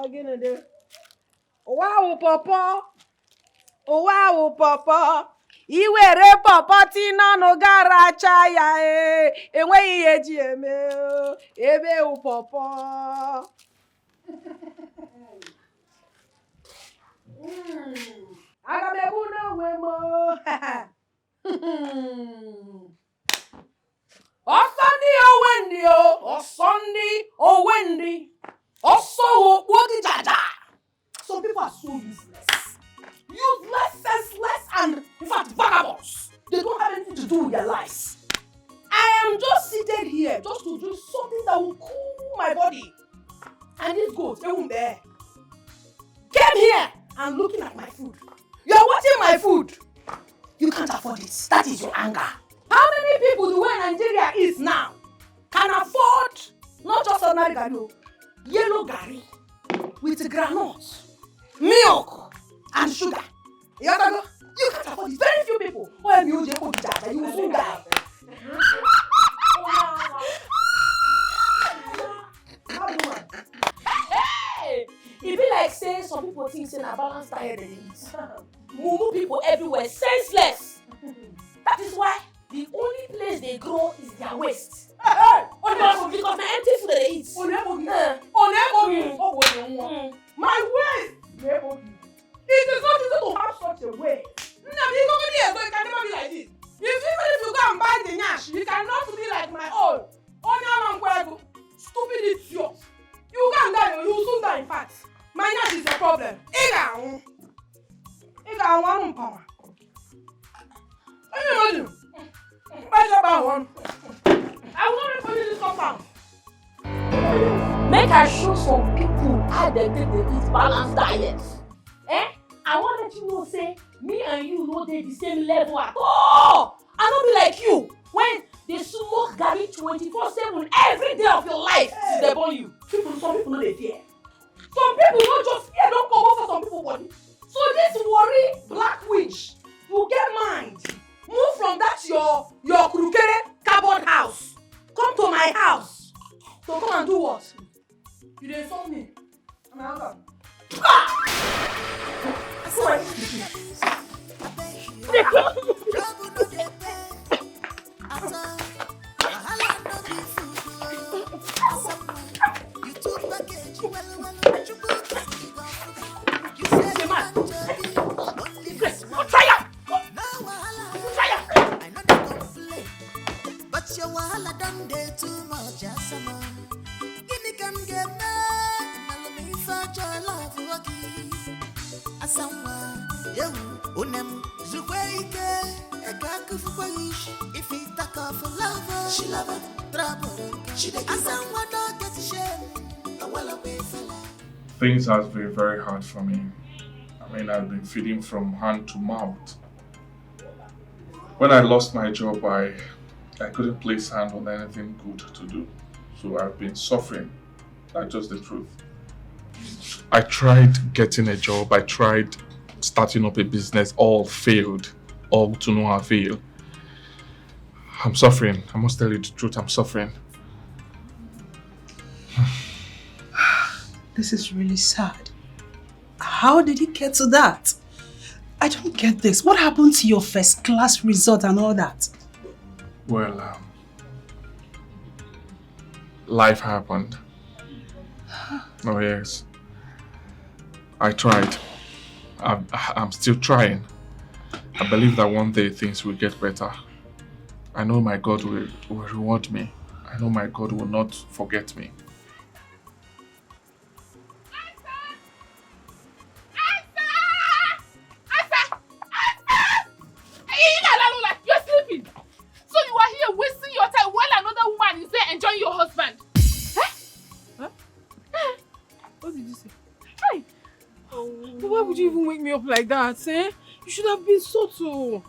Again, there. Wow, Papa. Oh, wow, Papa. Iwere Papa Tina no gara chaya enweghị ihe ji eme ebe u Papa. Aga m ebu n'onwe m. Osandi Owendi o, Osandi Owendi. Also, what did Jaja? Some people are so useless. Useless, senseless, and in fact, vagabonds. They don't have anything to do with their lives. I am just seated here just to do something that will cool my body. And this goat, they won't bear. Came here and looking at my food. You are watching my food. You can't afford it. That is your anger. How many people the way Nigeria is now can afford not just ordinary gari, yellow gari with granules, milk, and sugar? You can't afford it. Very few people. You will soon die. Hey! It be like saying some people think saying a balanced diet they eat. Mumu people everywhere, senseless. That is why the only place they grow is their waist. Because my empty food they eat. My waist! It is not easy to have such a waist. So it can never be like this. Even if you go and buy the nyash, you cannot be like my own. Stupid idiot. You can't die, you will soon die in fact. My nyash is your problem. Can you imagine? I will not refund this compound. Make I show some people how they take the eat balanced diet. I want to let you know, say, me and you know they the same level at all. I don't be like you when they smoke gari 24/7 every day of your life. Hey. They burn you. Some people know they fear. Some people don't just fear, don't come over for some people body. So this worry black witch, you get mind. Move from that your krukere cardboard house. Come to my house. So come and do what? You dey insult me. I'm out. Things have been very hard for me. I mean, I've been feeding from hand to mouth. When I lost my job, I couldn't place hand on anything good to do. So I've been suffering. That's just the truth. I tried getting a job. I tried starting up a business. All failed. All to no avail. I'm suffering. I must tell you the truth. I'm suffering. This is really sad. How did he get to that? I don't get this. What happened to your first class result and all that? Well, life happened. Oh yes. I tried. I'm still trying. I believe that one day things will get better. I know my God will reward me. I know my God will not forget me. Enjoying your husband. Huh? What did you say? Hi. Oh. But why would you even wake me up like that, eh? You should have been subtle.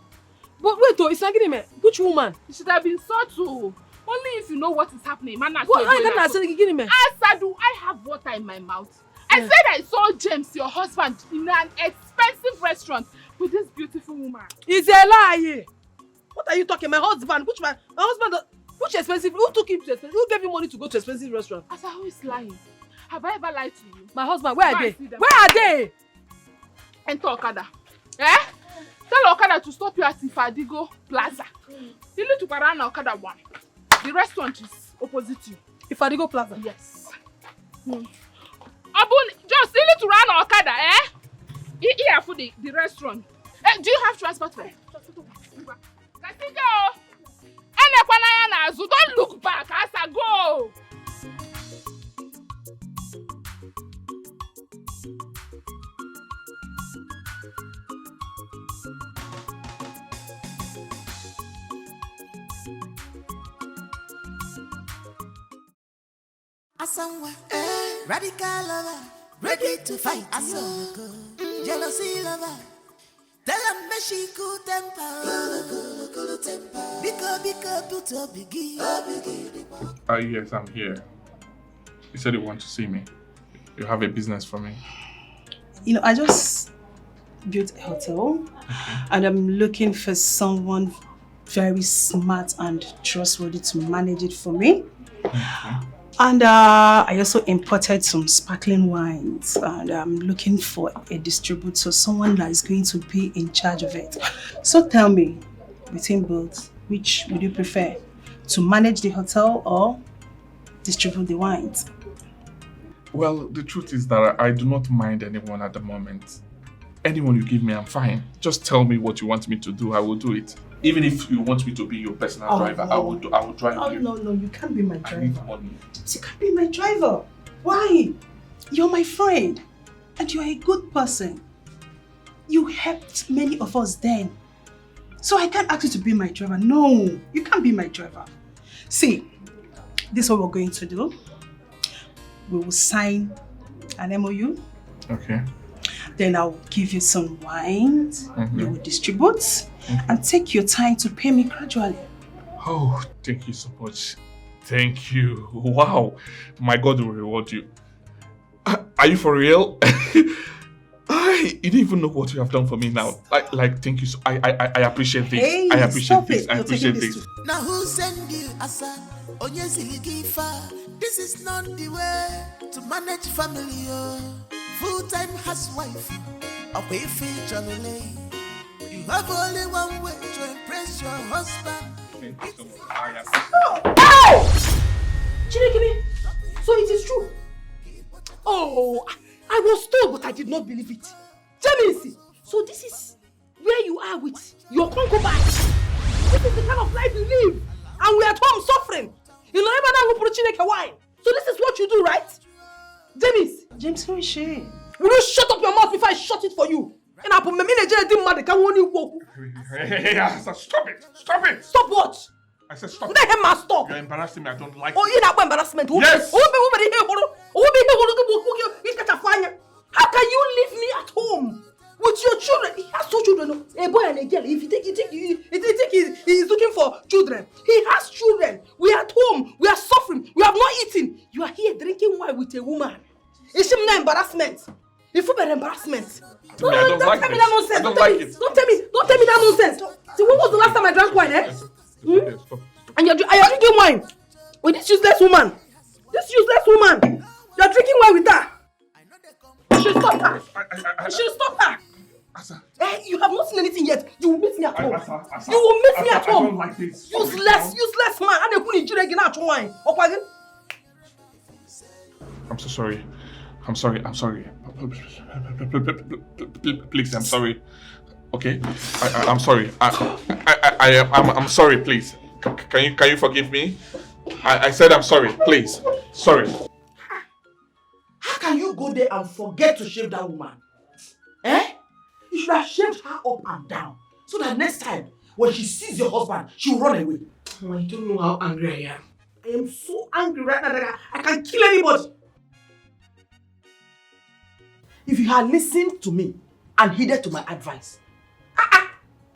But wait though, it's like me. Which woman? You should have been subtle. Only if you know what is happening. Man, what? I can't say give me. Asadu, I have water in my mouth. I said I saw James, your husband, in an expensive restaurant with this beautiful woman. It's a lie. What are you talking? My husband? My husband? Which expensive? Who took him to expensive? Who gave him money to go to expensive restaurant? Asa, who is lying? Have I ever lied to you? My husband, where are they? See them. Where are they? Enter Okada. Eh? Tell Okada to stop you at Ifadigo Plaza. You need to Parana Okada 1. The restaurant is opposite you. Ifadigo Plaza? Yes. Abun, just you need to run Okada, eh? Here for the restaurant. Do you have transport fare? Don't look back as I go. Someone, radical lover, ready to fight. Jealousy lover, tell him me she cool temper. Because put a biggie. Yes, I'm here. You said you want to see me. You have a business for me. You know, I just built a hotel and I'm looking for someone very smart and trustworthy to manage it for me. And I also imported some sparkling wines and I'm looking for a distributor, someone that is going to be in charge of it. So tell me, between both, which would you prefer? To manage the hotel or distribute the wines? Well, the truth is that I do not mind anyone at the moment. Anyone you give me, I'm fine. Just tell me what you want me to do, I will do it. Even if you want me to be your personal driver, no. I will drive you. No, you can't be my driver. I need money. You can't be my driver. Why? You're my friend and you're a good person. You helped many of us then. So I can't ask you to be my driver. No, you can't be my driver. See, this is what we're going to do. We will sign an MOU. Okay. Then I'll give you some wines. You will distribute and take your time to pay me gradually. Oh, thank you so much. Thank you. Wow. My God will reward you. Are you for real? You don't even know what you have done for me now. Like thank you. So I appreciate this. Hey, I appreciate this. it. I You're appreciate taking this. Now who send you asa? This is not the way to manage family. Full-time housewife, away feature only. You have only one way to impress your husband. Chinekebe, so it is true. Oh, I was told, but I did not believe it. Jamisi, so this is where you are with your concubine. This is the kind of life you live, and we are at home suffering. You know, everyone will put Chineke wine. So this is what you do, right? James, who is she? Will you shut up your mouth before I shut it for you? And I put my Nigerian didn't matter. Can one you Hey, stop it! Stop it! Stop what? I said stop. Let him stop. You're embarrassing me. I don't like Oh, it. you not embarrassment. Yes. How can you leave me at home with your children? He has two children, a boy and a girl. If you think he's looking for children, he has children. We are at home. We are suffering. We have not eaten. You are here drinking wine with a woman. It's not embarrassment. If you bear embarrassment. I don't like tell me this. that nonsense. I don't like it. Don't tell me that nonsense. See, when was the last time I drank wine, eh? Stop. And you're drinking wine with this useless woman. You're drinking wine with her. You should stop her. You should stop her. Asa. Hey, you have not seen anything yet. You will meet me at home. Asa. You will meet me at home. I don't like this. Useless man. And they put in jail again at wine. I'm so sorry. I'm sorry. Please, I'm sorry. Okay? I'm sorry. I'm sorry, please. Can you forgive me? I said I'm sorry, please. Sorry. How can you go there and forget to shave that woman? Eh? You should have shaved her up and down. So that next time, when she sees your husband, she will run away. Oh, I don't know how angry I am. I am so angry right now that I can kill anybody. If you had listened to me and heeded to my advice,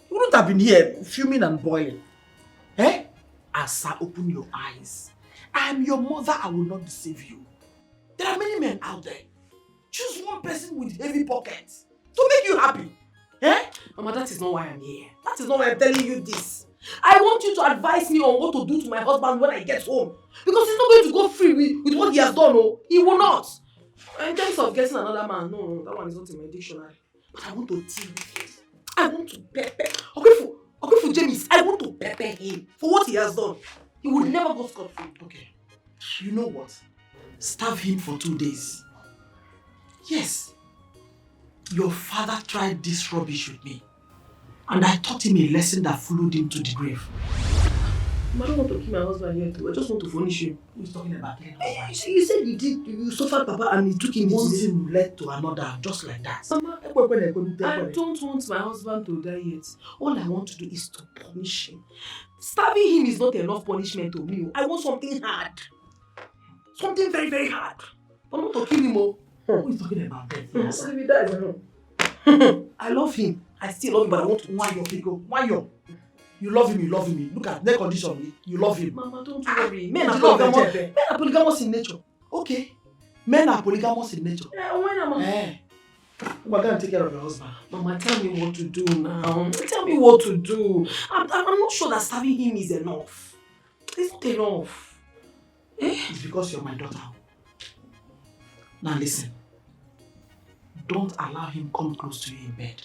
you wouldn't have been here fuming and boiling. Eh? Asa, open your eyes. I am your mother, I will not deceive you. There are many men out there. Choose one person with heavy pockets to make you happy. Eh? Mama, that is not why I'm here. That is not why I'm telling you this. I want you to advise me on what to do to my husband when I get home. Because he's not going to go free with what he has done. Oh, he will not. In terms of getting another man, no, that one is not in my dictionary. But I want to deal with him. I want to pepper. Okay, for James, I want to pepper him for what he has done. He will never go scot-free. Okay. You know what? Starve him for 2 days. Yes. Your father tried this rubbish with me. And I taught him a lesson that followed him to the grave. I don't want to kill my husband here too. I just want to furnish him. Who's talking about killing husband? You said you suffered Papa and he took him One easy. thing led to another, just like that. Mama, I don't want my husband to die yet. All I want to do is to punish him. Starving him is not enough punishment to me. I want something hard. Something very, very hard. I want to kill him. Who is talking about that? Yes. If he dies, I know. I love him. I still love him, but I want to. Why your Etiko? Why your? You love him, you love him. Look at their condition. You love him. Mama, don't worry. Men are polygamous in nature. Okay. Men are polygamous in nature. When am I? We're going to take care of your husband. Mama, tell me what to do now. Tell me what to do. I'm not sure that starving him is enough. It's not enough. It's because you're my daughter. Now listen. Don't allow him come close to you in bed.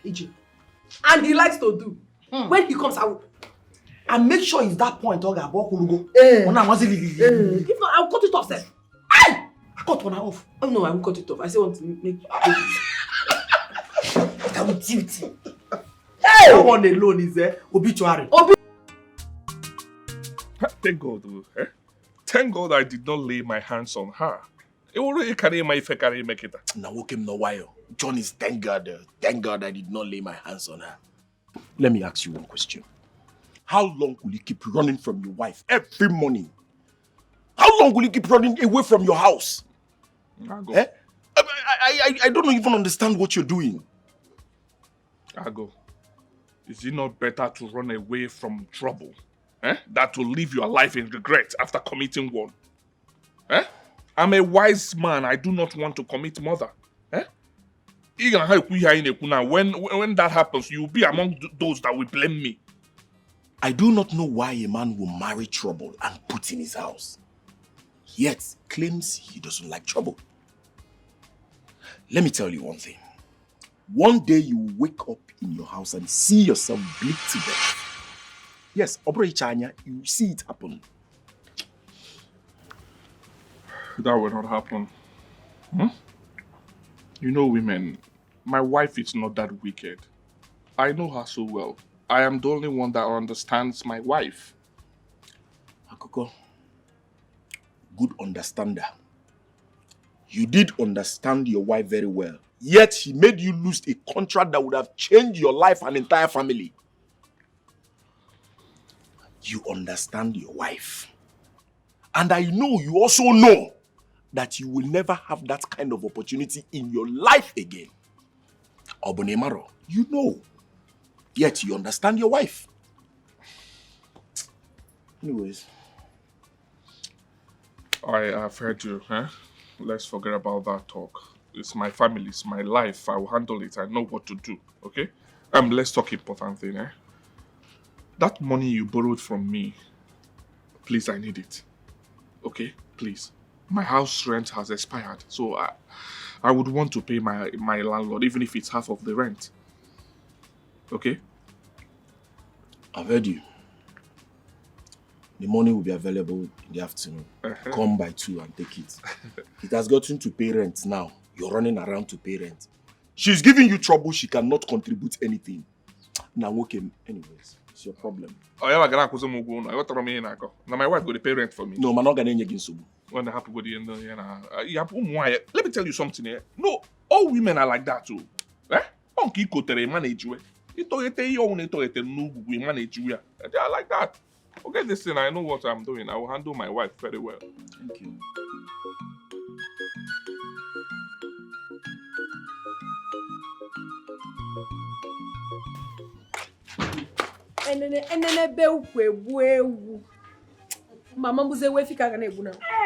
Iji. And he likes to do. When he comes out. And make sure it's that point, Oga. If not, I'll cut it off, sir. I cut one off. Oh no, I won't cut it off. I still want to make I will deal with him. That one alone is obituary. Thank God, eh? Thank God I did not lay my hands on her. It already carry my face, carry make it. Now, okay, no while. John is thank God I did not lay my hands on her. Let me ask you one question. How long will you keep running from your wife every morning? How long will you keep running away from your house? I go. Eh? I don't even understand what you're doing. I go. Is it not better to run away from trouble? Than to live your life in regret after committing one? I'm a wise man. I do not want to commit murder. When that happens, you'll be among those that will blame me. I do not know why a man will marry trouble and put in his house, yet claims he doesn't like trouble. Let me tell you one thing. One day you will wake up in your house and see yourself bleed to death. Yes, Obro Ichanya, you see it happen. That will not happen. You know, women, my wife is not that wicked. I know her so well. I am the only one that understands my wife. Akoko, good understander. You did understand your wife very well. Yet she made you lose a contract that would have changed your life and entire family. You understand your wife. And I know you also know that you will never have that kind of opportunity in your life again. Obonemaro, you know. Yet you understand your wife. Anyways. I have heard you, Let's forget about that talk. It's my family, it's my life. I will handle it. I know what to do, okay? Let's talk important thing, That money you borrowed from me, please, I need it. Okay? Please. My house rent has expired, so I would want to pay my landlord, even if it's half of the rent. Okay? I've heard you. The money will be available in the afternoon. Come by 2 and take it. It has gotten to pay rent now. You're running around to pay rent. She's giving you trouble. She cannot contribute anything. Now, okay, anyways, it's your problem. Oh, yeah, now my wife got to pay rent for me. No, I'm not going to get When I happen with the let me tell you something here. No, all women are like that too. They are like that. Okay, listen, I know what I'm doing. I will handle my wife very well. Thank you.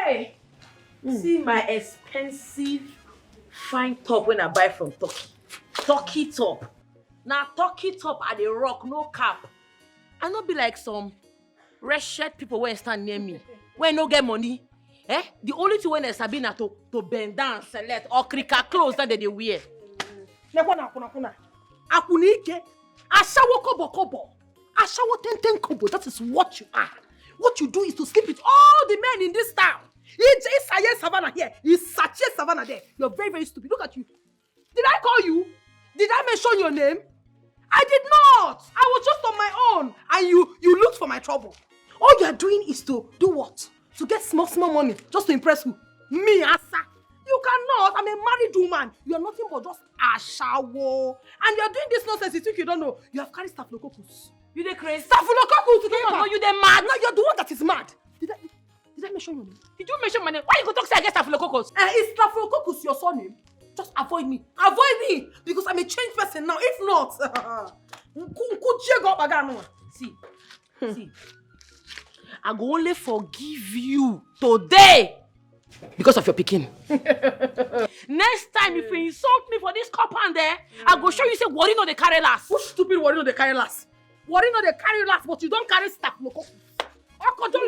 Hey, see my expensive fine top when I buy from Turkey. Turkey top. Now Turkey top at the rock, no cap. I not be like some wretched people when stand near me. When no get money. The only thing when Sabina to bend down, select or cricket clothes that they wear. Akunike, ashawo kobo. Ashawo ten kobo. That is what you are. What you do is to sleep with all the men in this town. It's Isaye Savannah here. It's Sachi Savannah there. You're very, very stupid. Look at you. Did I call you? Did I mention your name? I did not. I was just on my own. And you looked for my trouble. All you are doing is to do what? To get small money. Just to impress who? Me, Asa. You cannot. I'm a married woman. You are nothing but just a shawo. And you are doing this nonsense. You think you don't know. You have carried staphylococcus. You the crazy? Staphylococcus! No, you the mad. No, you're the one that is mad. Did I mention your name? Did you mention my name? Why you go talk say I get staphylococcus? Is staphylococcus your surname? Just avoid me. Avoid me! Because I'm a changed person now. If not, see. I go only forgive you today because of your picking. Next time, if you insult me for this cup and there, I go show you say worry no dey carry last. Who stupid worry no dey carry last? Worry no dey carry last, but you don't carry staphylococcus.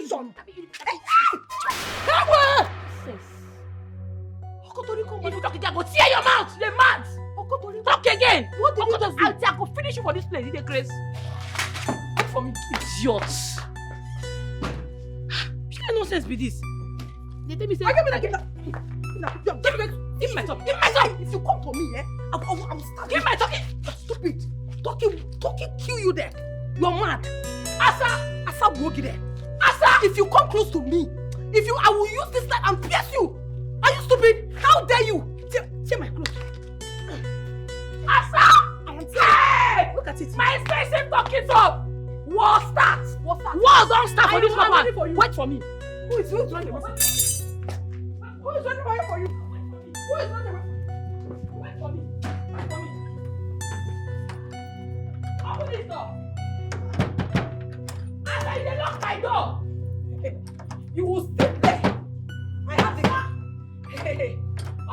Junction. If you talk again, I go tear your mouth. You're mad. Talk again. What did you just do? I go finish you for this place. You dey crazy. Wait for me, idiots. What kind of nonsense be this? They tell me say, give my talk. If you come to me, I will start. Give my talking. Stupid. Talking kill you there. You're mad. Asa broke there. Asa, if you come close to me, I will use this knife and pierce you. Are you stupid? How dare you? Tear my clothes. Asa! Hey! Look at it. My expensive talking up. War starts. War don't start for this woman. Wait for me. Who is running away for you? Who is running away for you? Who is running away for you? Wait for me. Open this door. Asa, you lock my door. You will sit there. I have the car. Hey.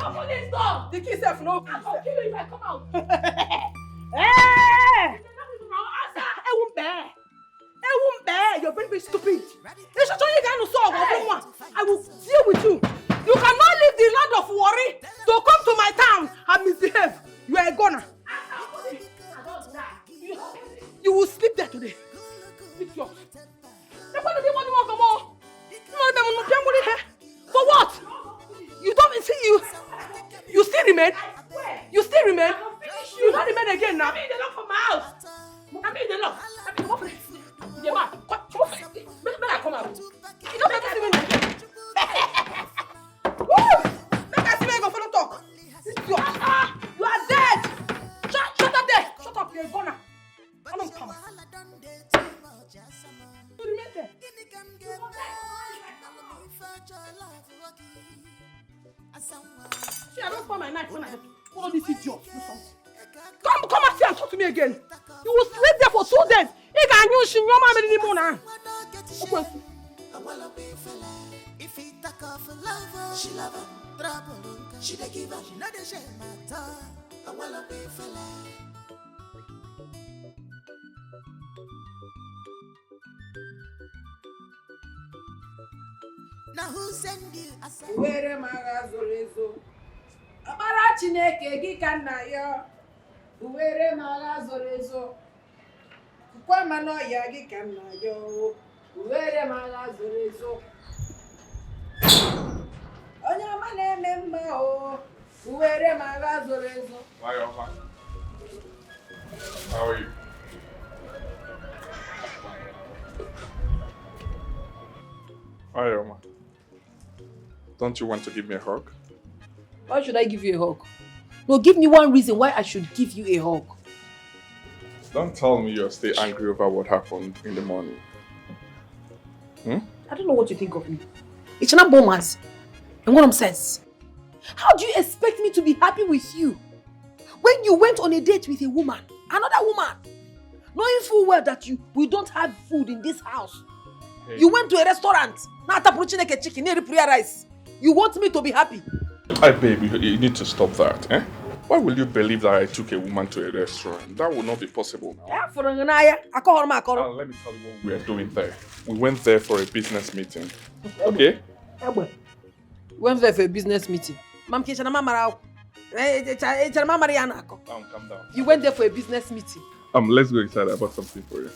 Open this door. The key self no. I will kill you if I come out. Hey! I won't bear. You're very, very stupid. I will deal with you. You cannot leave the land of worry to come to my town and misbehave. You are a goner. You will sleep there today. For what? You don't see you. You still remain? You still remain? You don't remain again now. I'm in the lock for my house. I'm in the lock. Come on. Make I come out. You don't make us see me again. Make us see me go for no talk. You are dead. Shut up there. Shut up. You're a goner. I don't come. You remain there. See, I don't find my knife when I follow this idiot. Do something. Come and see and talk to me again. You will sleep there for 2 days. You can use your mama anymore now. If he talk of love, she love him. Trouble, she dey give her. She know the shame matter. I wanna be fella. Now who send you? I said. Where magazorezo. Amara Chineke gị ka nna ya. Where magazorezo. Kwa mano ya gị ka nna ya. Where magazorezo. Onye ọma na-eme mma o. Where magazorezo. Why Oma? How are you? Hi Oma. Don't you want to give me a hug? Why should I give you a hug? No, give me one reason why I should give you a hug. Don't tell me you're still angry over what happened in the morning. I don't know what you think of me. It's not bombers. And what I'm sense. How do you expect me to be happy with you when you went on a date with a woman, another woman, knowing full well that we don't have food in this house? Hey. You went to a restaurant, chicken, rice. You want me to be happy? Hey baby, you need to stop that, eh? Why will you believe that I took a woman to a restaurant? That will not be possible now. Yeah, let me tell you what we are doing there. We went there for a business meeting. Okay? went there for a business meeting. Mam Kisha Mama. Calm down. You went there for a business meeting. Let's go inside. I bought something for you.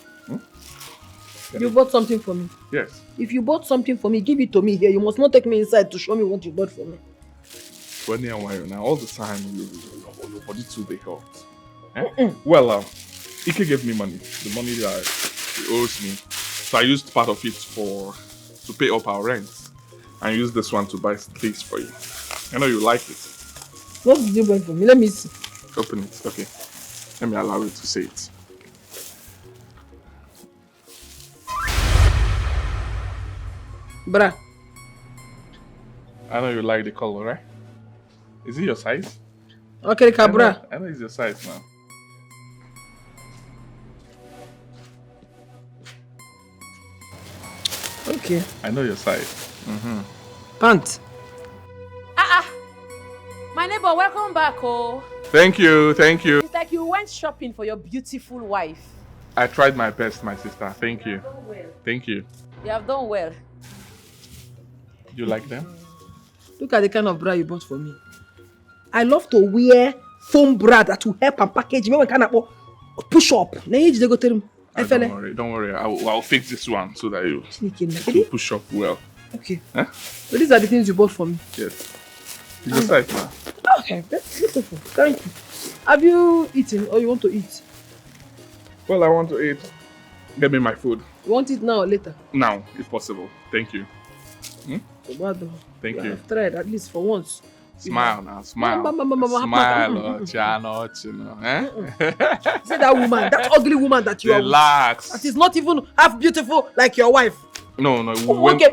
You bought something for me? Yes. If you bought something for me, give it to me here. You must not take me inside to show me what you bought for me. Well, now all the time, your body too big hot. Well, Ike gave me money. The money that he owes me. So I used part of it to pay up our rent. And use this one to buy things for you. I know you like it. What did you buy for me? Let me see. Open it. Okay. Let me allow you to say it. Bruh. I know you like the color, right? Is it your size? Okay, Cabra. I know it's your size now. Okay. I know your size. Pant. My neighbor, welcome back, oh. Thank you. It's like you went shopping for your beautiful wife. I tried my best, my sister. Thank you. Thank you. You have done well. You like them? Look at the kind of bra you bought for me. I love to wear foam bra that will help and package me when kind of push up. Don't worry. I'll fix this one so that you push up well. Okay. Huh? So these are the things you bought for me. Yes. It's your size now. Okay, that's beautiful. Thank you. Have you eaten or you want to eat? Well, I want to eat. Get me my food. You want it now or later? Now, if possible. Thank you. Thank you. I've tried at least for once. Smile now, smile. Smile, Chano. See that woman, that ugly woman that you Relax. That is not even half beautiful like your wife. No. Okay,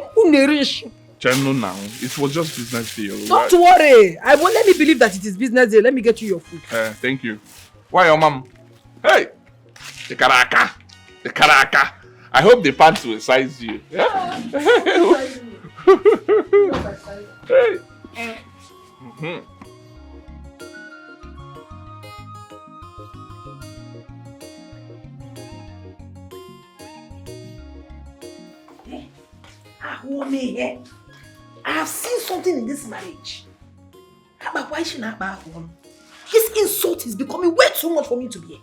Chano now. It was just business deal. Don't worry. I won't let me believe that it is business deal. Let me get you your food. Thank you. Why your mom? Hey! The Karaka. I hope the pants will size you. Yeah? Hey. I have seen something in this marriage. Why should I buy one? This insult is becoming way too much for me to bear.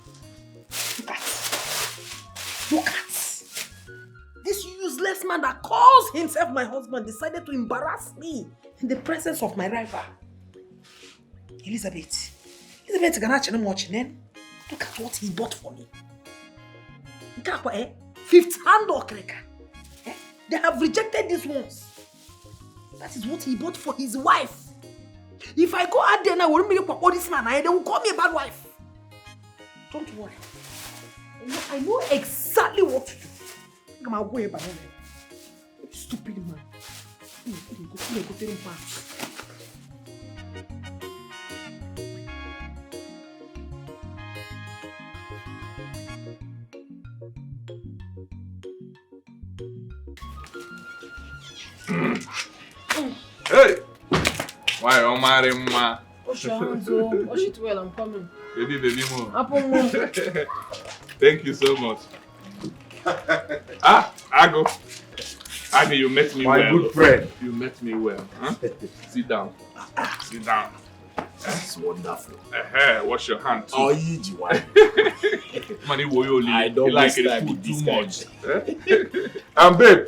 Look at. This useless man that calls himself my husband decided to embarrass me in the presence of my rival. Elizabeth Ganache watching then. Look at what he bought for me. Fifth hand okreka. They have rejected these ones. That is what he bought for his wife. If I go out there now, this man, they will call me a bad wife. Don't worry. I know exactly what to do. I'm away by him. Stupid man. Hey! Why, Omar, ma? Wash your hands, wash it well, I'm coming. Baby, mo. Thank you so much. Ago, you met me well. My good friend. You met me well. Huh? Sit down. Sit down. That's wonderful. Wash your hand too. Oh, you want? I don't like the food too much. Babe,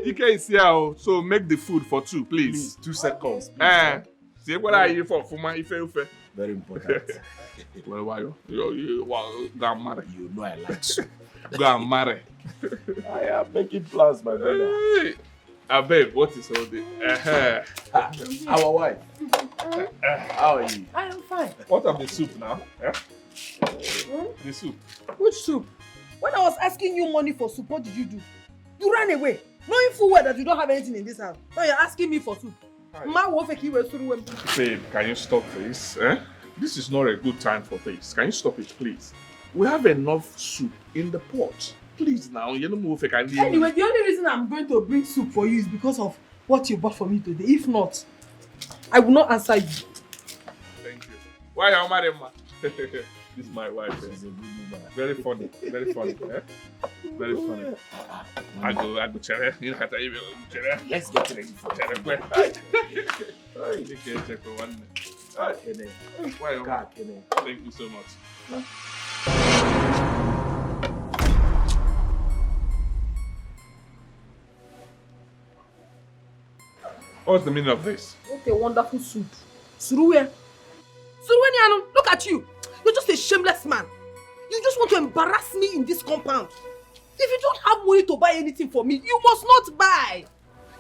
Ike is here, so make the food for two, please. 2 seconds. See what are you for? Ife. Very important. Well, why you go and marry? You know I like soup. Go and marry. I am making plans, my brother. Babe, what is all this? Our wife. How are you? I am fine. What of the soup now? The soup. Which soup? When I was asking you money for soup, what did you do? You ran away, knowing full well that you don't have anything in this house. Now you're asking me for soup. Babe, can you stop this? This is not a good time for this. Can you stop it, please? We have enough soup in the pot. Please now, you know if I can leave. Anyway, the only reason I'm going to bring soup for you is because of what you bought for me today. If not, I will not answer you. Thank you. Why are you married, ma? This is my wife. She's a good woman. Very funny. Very funny. Eh? Very funny. I go, chere. You know, chere. Let's get ready for Chere. Check for one. Why? Thank you so much. What's the meaning of this? What a wonderful soup. Suruwe. Suruwe, look at you. You're just a shameless man. You just want to embarrass me in this compound. If you don't have money to buy anything for me, you must not buy.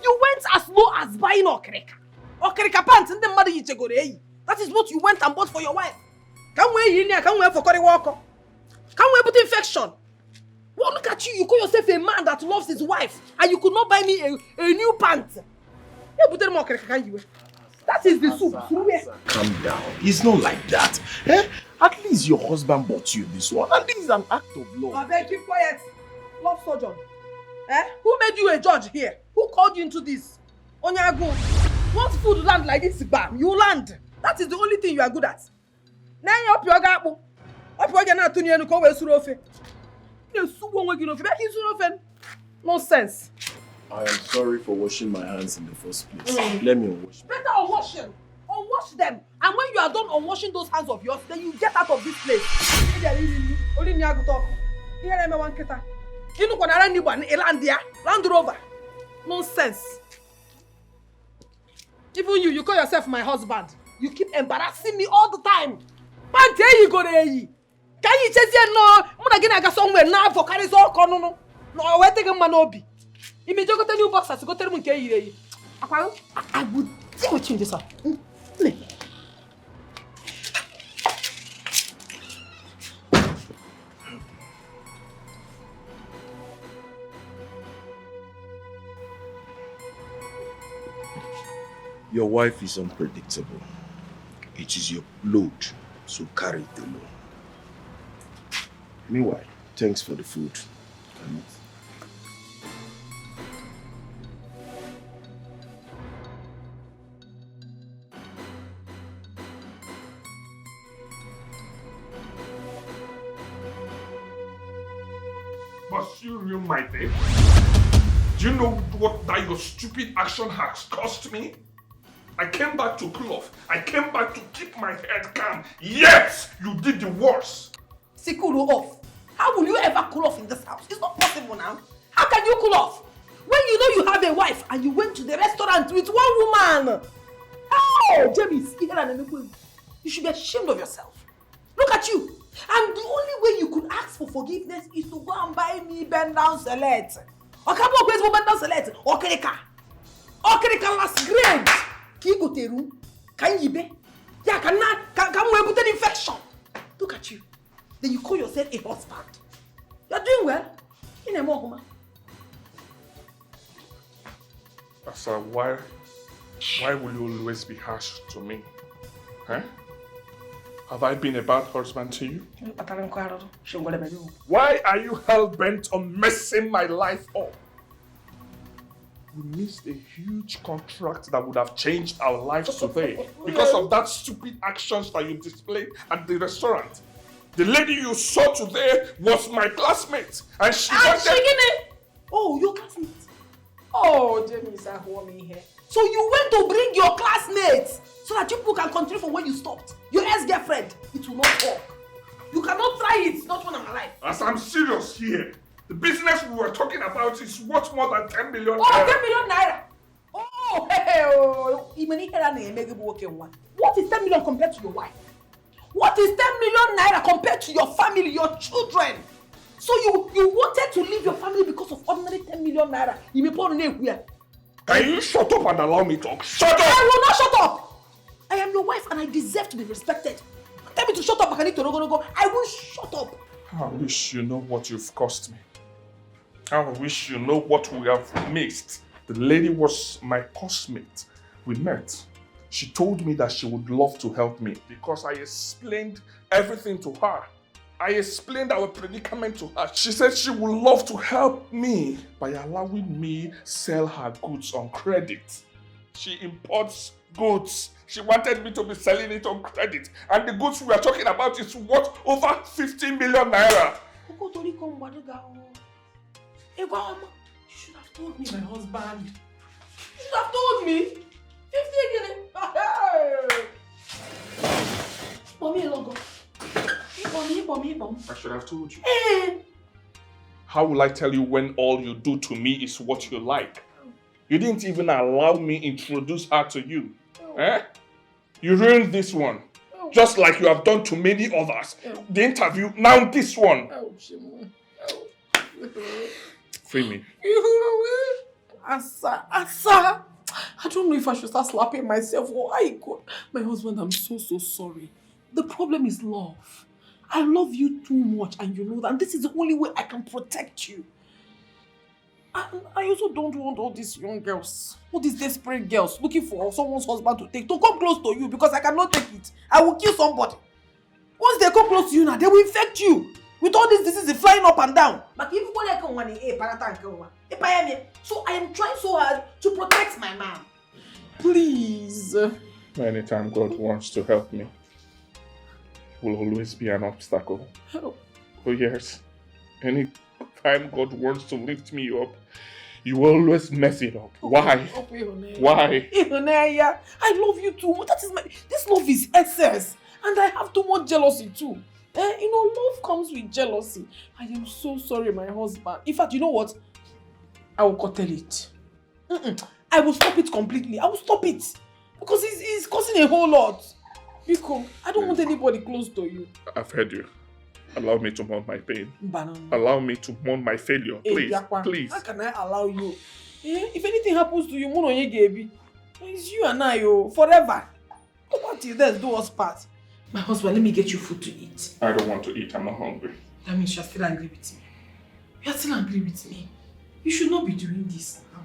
You went as low as buying okrika. Okrika pants and the mother you go. That is what you went and bought for your wife. Can't wear in here, can't wear for curry walker. Can't wear put infection. Well, look at you. You call yourself a man that loves his wife, and you could not buy me a new pants. That is the soup. Calm down. It's not like that. Eh? At least your husband bought you this one. And this is an act of love. I beg, keep quiet. Love surgeon. Eh? Who made you a judge here? Who called you into this? Onyago. Once food land like this, bam, you land. That is the only thing you are good at. Now you up your gapo. Up your gana to near go surofe. You subo ngino fi beki surofe. Nonsense. I am sorry for washing my hands in the first place. Let me wash. Better unwash them. Unwash them. And when you are done unwashing those hands of yours, then you get out of this place. Land Rover. Nonsense. Even you call yourself my husband. You keep embarrassing me all the time. Man, there you go there. Can you just say no? I'm gonna get somewhere now for carries all no. No, we're taking manobi. Immediately go to new boxers to go tell them I would deal with you in this one. Your wife is unpredictable. It is your load, so carry it alone. Meanwhile, thanks for the food. Must you ruin my day? Do you know what that your stupid action has cost me? I came back to cool off. I came back to keep my head calm. Yes, you did the worst. See, cool off. How will you ever cool off in this house? It's not possible now. How can you cool off? When you know you have a wife and you went to the restaurant with one woman. Oh, James, you should be ashamed of yourself. Look at you. And the only way you could ask for forgiveness is to go and buy me bend down select. Or come up with bend down select. Or kereka. Or kereka last grade. Kiko teru. Can you be? Yeah, can we put an infection? Look at you. Then you call yourself a husband. You're doing well. In a moment. Asa, why will you always be harsh to me? Huh? Have I been a bad husband to you? Why are you hell-bent on messing my life up? We missed a huge contract that would have changed our lives today because of that stupid actions that you displayed at the restaurant. The lady you saw today was my classmate and she wanted... Oh, your classmate? Oh, Jamie is here. So you went to bring your classmates so that you people can continue from where you stopped. Your ex-girlfriend, it will not work. You cannot try it, not when I'm alive. As I'm serious here, the business we were talking about is worth more than 10 million naira. Oh, 10 million naira! Oh, what is 10 million compared to your wife? What is 10 million naira compared to your family, your children? So you wanted to leave your family because of ordinary 10 million naira. Can you shut up and allow me to talk? Shut up! I will not shut up! I am your wife and I deserve to be respected. Tell me to shut up, I need to go. I will shut up. I wish you know what you've cost me. I wish you know what we have missed. The lady was my classmate. We met. She told me that she would love to help me because I explained everything to her. I explained our predicament to her. She said she would love to help me by allowing me sell her goods on credit. She imports goods. She wanted me to be selling it on credit. And the goods we are talking about is worth over 50 million naira. You should have told me, my husband. You should have told me. 50 I should have told you. How will I tell you when all you do to me is what you like? You didn't even allow me introduce her to you. Eh? You ruined this one. Just like you have done to many others. The interview, now this one. Free me. Asa. I don't know if I should start slapping myself or I go. My husband, I'm so sorry. The problem is love. I love you too much and you know that. And this is the only way I can protect you. And I also don't want all these young girls, all these desperate girls looking for someone's husband to come close to you because I cannot take it. I will kill somebody. Once they come close to you now, they will infect you with all these diseases flying up and down. So I am trying so hard to protect my man. Please. Anytime God wants to help me, will always be an obstacle. Help. Oh yes. Anytime God wants to lift me up, you always mess it up. Why? Why? I love you too much. This love is excess. And I have too much jealousy too. Love comes with jealousy. I am so sorry, my husband. In fact, you know what? I will curtail it. I will stop it completely. I will stop it. Because it's causing a whole lot. Biko, I don't want anybody close to you. I've heard you. Allow me to mourn my pain. Banana. Allow me to mourn my failure. Please, please. How can I allow you? If anything happens to you, it's you and I, forever. What is this? Do us part. My husband, let me get you food to eat. I don't want to eat. I'm not hungry. That means you're still angry with me. You're still angry with me. You should not be doing this now.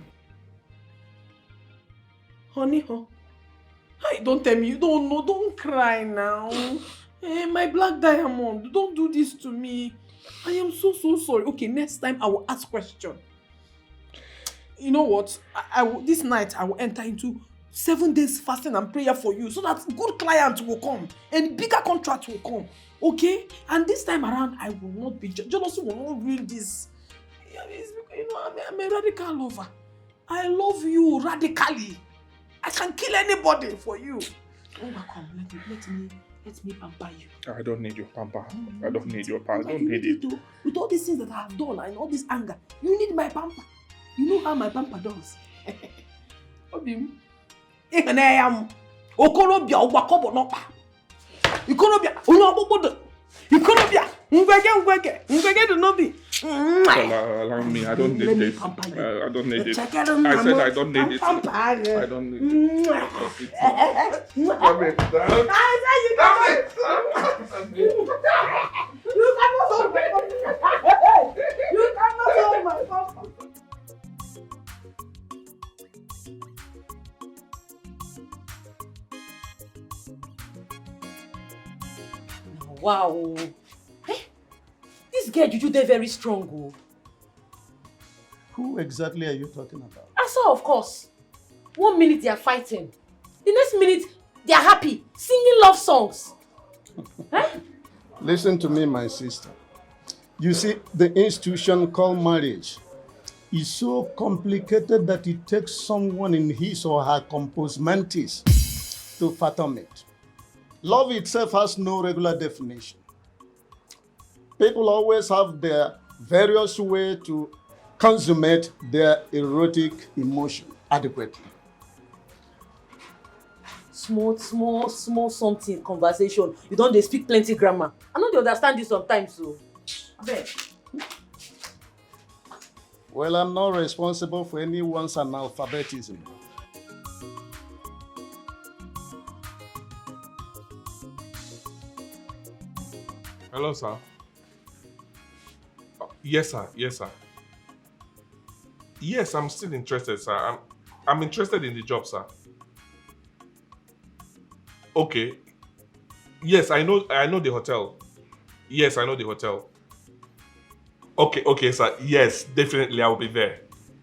Honey, Hey, don't tell me you don't know. Don't cry now. My black diamond, don't do this to me. I am so sorry. Okay, next time I will ask question. You know what? This night I will enter into 7 days fasting and prayer for you so that good clients will come and bigger contracts will come. Okay? And this time around, I will not be jealousy will not ruin this. I'm a radical lover. I love you radically. I can kill anybody for you. Oh, come, let me pamper you. I don't need your pamper. I don't need your pamper. I don't need it. With all these things that I have done and all this anger, you need my pamper. You know how my pamper does. Obim. Okorobia Owakobo Nopa. Ikorobia, Unobobodo. Ikorobia, Ngwege do not be. Allow me, I don't need this. I don't need it. I said I don't need it. I don't need it. Come it down. You cannot hold my papa. Wow. This girl Juju dey very strong. Oh. Who exactly are you talking about? Asa, of course. 1 minute they are fighting. The next minute they are happy, singing love songs. Listen to me, my sister. You see, the institution called marriage is so complicated that it takes someone in his or her compos mentis to fathom it. Love itself has no regular definition. People always have their various ways to consummate their erotic emotion adequately. Small something conversation. You don't speak plenty grammar. I know they understand you sometimes, so. Well, I'm not responsible for anyone's analphabetism. Hello, sir. Yes, sir. Yes, sir. Yes, I'm still interested, sir. I'm interested in the job, sir. Okay. Yes, I know the hotel. Yes, I know the hotel. Okay, sir. Yes, definitely I will be there.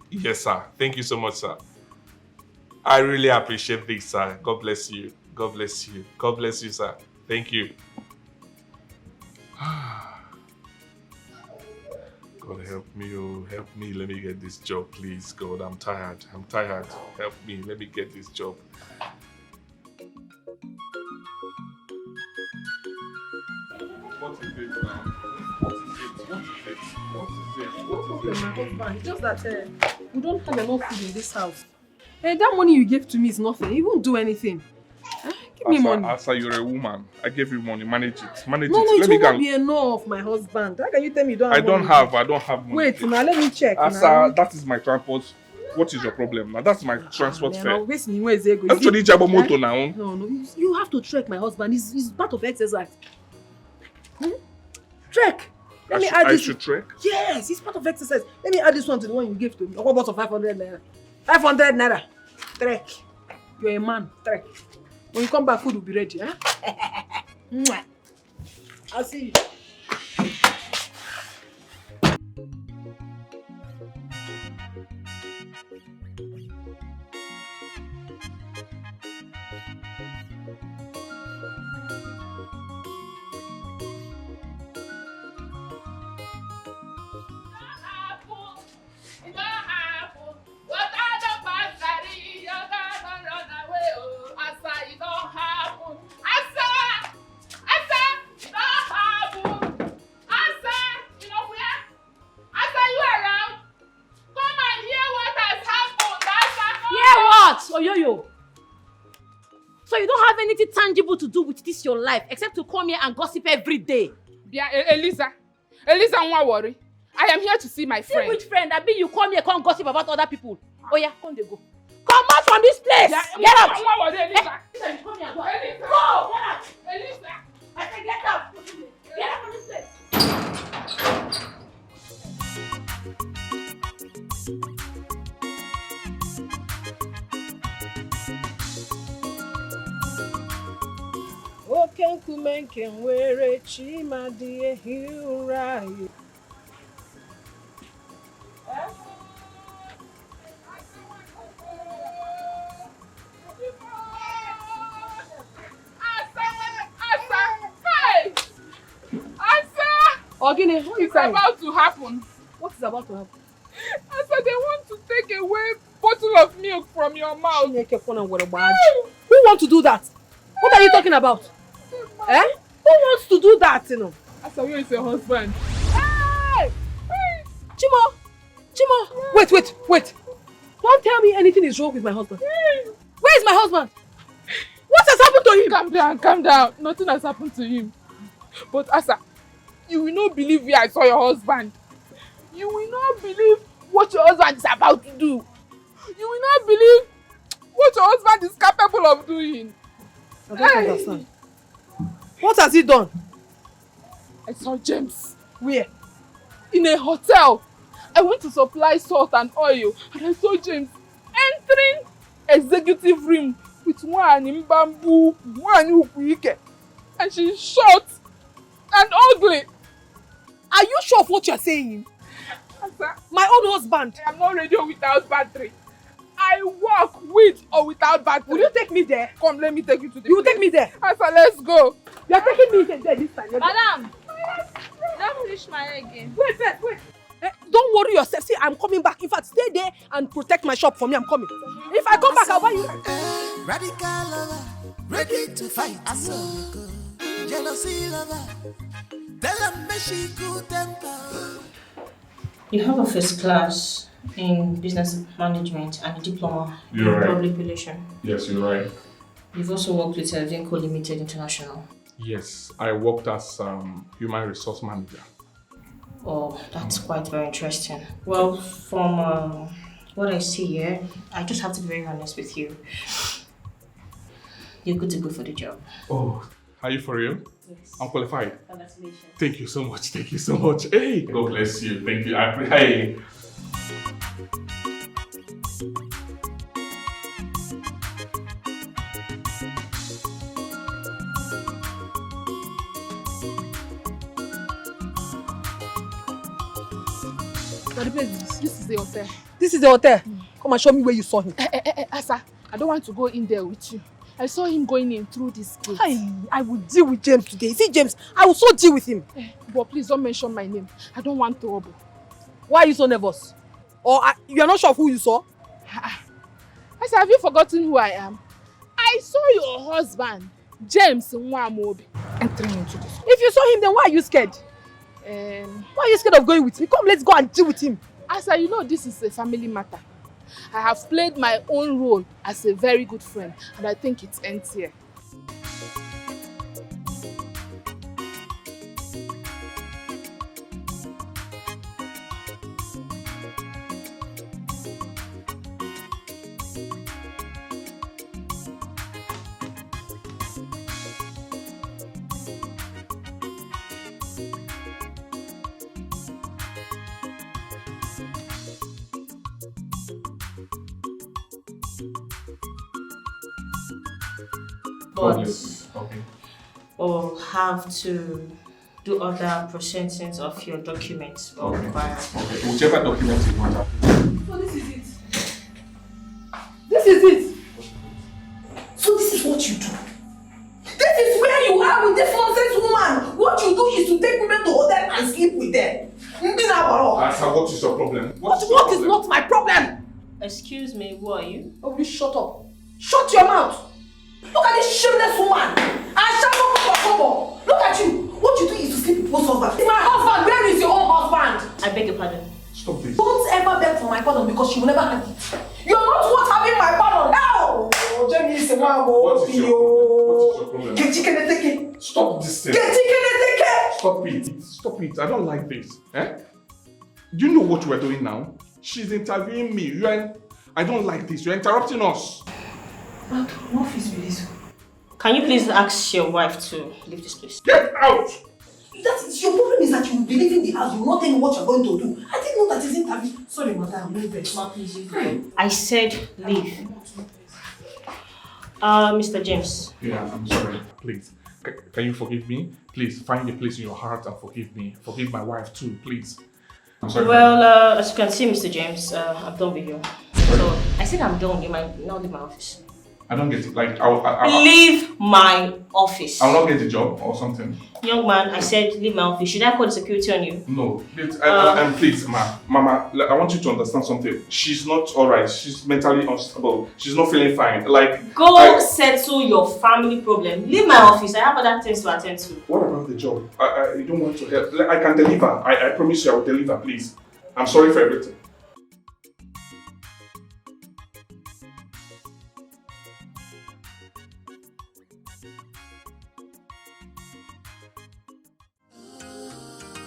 Yes, sir. Thank you so much, sir. I really appreciate this, sir. God bless you. God bless you. God bless you, sir. Thank you. God help me, oh, help me. Let me get this job, please. God, I'm tired. I'm tired. Help me. Let me get this job. What is it now? What is it? What is it? What is it? What is it? My husband, it's just that we don't have enough food in this house. That money you gave to me is nothing. You won't do anything. Give me money. Asa, you're a woman. I gave you money. Manage it. Manage No, it. it will not be enough, my husband. How can you tell me you don't have money? I don't have money. Wait, now let me check. Asa, that is my transport. What is your problem now? That's my transport fare. I'm actually motor now. No, you have to trek, my husband. It's part of exercise. Trek. Let me add this. I should trek? Yes, it's part of exercise. Let me add this one to the one you gave to me. What about 500 naira? 500 naira. Trek. You're a man. Trek. When you come back, food will be ready. Huh? I'll see you. Oyoyo. So you don't have anything tangible to do with this your life except to come here and gossip every day. Yeah, Elisa, don't worry. I am here to see my friend. See which friend? I mean you come here, come gossip about other people. Oh yeah, come they go. Come out from this place. Yeah, get out. Don't worry, Elisa. Come here, go. Elisa. Go. Get out. Elisa. I said get out. Get out from this place. Oke nkume nke nwere Chimadi ehi ụra anyị. Ogini, what is about to happen? What is about to happen? I said they want to take away a bottle of milk from your mouth. Who wants to do that? What are you talking about? Eh? Who wants to do that, you know? I said, where is your husband? Hey! Chimo! Wait. Don't tell me anything is wrong with my husband. Where is my husband? What has happened to him? Calm down. Nothing has happened to him. But Asa, you will not believe where I saw your husband. You will not believe what your husband is about to do. You will not believe what your husband is capable of doing. I don't understand. What has he done? I saw James. Where? In a hotel. I went to supply salt and oil and I saw James entering executive room with one in bamboo, one ukwike, and she's short and ugly. Are you sure of what you're saying? Asa, my own husband. I am not radio without battery. I walk with or without battery. Will you take me there? Come, let me take you to the You will take me there? Asa, let's go. You are taking me there this time. Madam, don't finish my hair again. Wait. Don't worry yourself. See, I'm coming back. In fact, stay there and protect my shop for me. I'm coming. If I come back, I'll buy you. Radical lover, ready to fight. Jealousy lover, tell them she good temper. You have a first class in business management and a diploma in public relations. Yes, you're right. You've also worked with Etiko Limited International. Yes, I worked as human resource manager. Oh, that's quite very interesting. Well, from what I see here, I just have to be very honest with you. You're good to go for the job. Oh, are you for real? Yes. I'm qualified. Congratulations. Thank you so much. Thank you so much. Hey, God bless you. Thank you. Hey. What the place is this? This is the hotel. This is the hotel. Come and show me where you saw him. Asa, I don't want to go in there with you. I saw him going in through this gate. I will deal with James today. You see James, I will so deal with him. But please don't mention my name. I don't want trouble. Why are you so nervous? Or you are not sure of who you saw? I said, have you forgotten who I am? I saw your husband, James Nwamobi, entering into this. If you saw him, then why are you scared? Why are you scared of going with me? Come, let's go and deal with him. Asa, you know this is a family matter. I have played my own role as a very good friend, and I think it ends here. But we'll have to do other processings of your documents or require. Okay, whichever documents you want. So this is it. This is it. So this is what you do. This is where you are with this nonsense woman. What you do is to take women to hotel and sleep with them. Asa, what is your problem? What is not my problem? Excuse me, who are you? Oh, you shut up. Shut your mouth. Look at this shameless woman. Look at you. What you do is to sleep with people's husband. It's my husband. Where is your own husband? I beg your pardon. Stop this. Don't ever beg for my pardon because she will never have it. You're not worth having my pardon. No! What is your problem? Stop this thing. Stop it. Stop it. I don't like this. Do you know what we're doing now? She's interviewing me. I don't like this. You're interrupting us. What is this? Can you please ask your wife to leave this place? Get out! Your problem is that you will be leaving the house. You will not tell me what you're going to do. I didn't know that it's interview. Sorry, madam. I said leave. Mr. James. Yeah, I'm sorry. Please. Can you forgive me? Please find a place in your heart and forgive me. Forgive my wife too, please. I'm sorry. Well, as you can see, Mr. James, I'm done with you. So I said I'm done. You might not leave my office. I don't get it. Like, leave my office. I'll not get a job or something. Young man, I said leave my office. Should I call the security on you? No. And please, Mama, I want you to understand something. She's not alright. She's mentally unstable. She's not feeling fine. Like, go settle your family problem. Leave my office. I have other things to attend to. What about the job? I don't want to help. I can deliver. I promise you I will deliver, please. I'm sorry for everything.